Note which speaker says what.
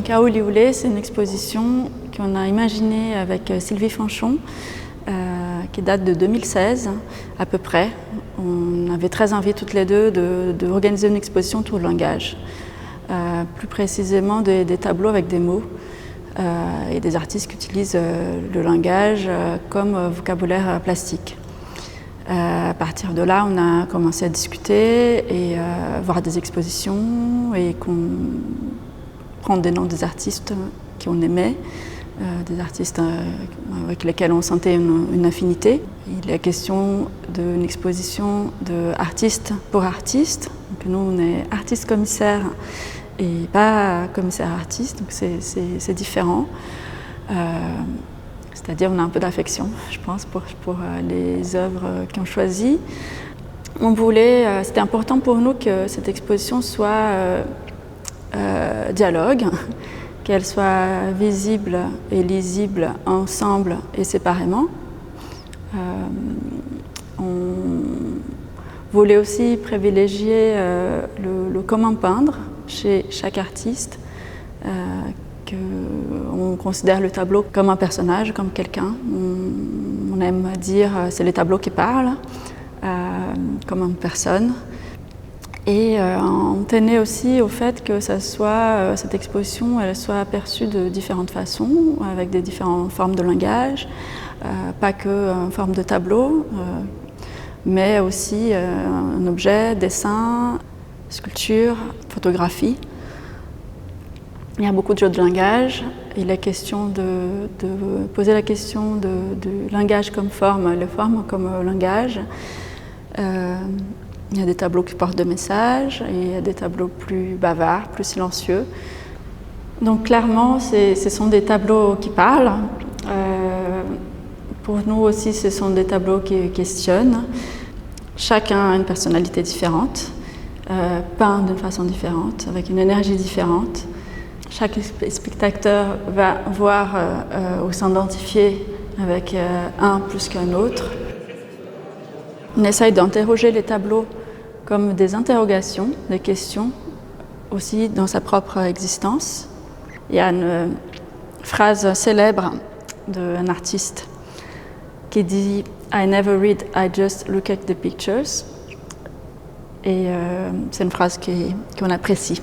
Speaker 1: Kaolioulé, c'est une exposition qu'on a imaginée avec Sylvie Fanchon, qui date de 2016 à peu près. On avait très envie toutes les deux d'organiser une exposition autour du langage, plus précisément des tableaux avec des mots et des artistes qui utilisent le langage comme vocabulaire plastique. À partir de là, on a commencé à discuter et voir des expositions et prendre des noms des artistes qu'on aimait, des artistes avec lesquels on sentait une affinité. Il est question d'une exposition d'artiste pour artiste. Donc nous, on est artiste-commissaire et pas commissaire-artiste, donc c'est différent. C'est-à-dire on a un peu d'affection, je pense, pour les œuvres qu'on choisit. C'était important pour nous que cette exposition soit dialogue, qu'elle soit visible et lisible ensemble et séparément. On voulait aussi privilégier le comment peindre chez chaque artiste. On considère le tableau comme un personnage, comme quelqu'un. On aime dire c'est les tableaux qui parlent, comme une personne. Et on tenait aussi au fait que cette exposition elle soit perçue de différentes façons, avec des différentes formes de langage, pas que en forme de tableau, mais aussi un objet, dessin, sculpture, photographie. Il y a beaucoup de jeux de langage. Il est question de poser la question de langage comme forme, les formes comme langage. Il y a des tableaux qui portent des messages et il y a des tableaux plus bavards, plus silencieux. Donc clairement, ce sont des tableaux qui parlent. Pour nous aussi, ce sont des tableaux qui questionnent. Chacun a une personnalité différente, peint d'une façon différente, avec une énergie différente. Chaque spectateur va voir ou s'identifier avec un plus qu'un autre. On essaye d'interroger les tableaux comme des interrogations, des questions, aussi dans sa propre existence. Il y a une phrase célèbre d'un artiste qui dit « I never read, I just look at the pictures ». Et c'est une phrase qu'on apprécie.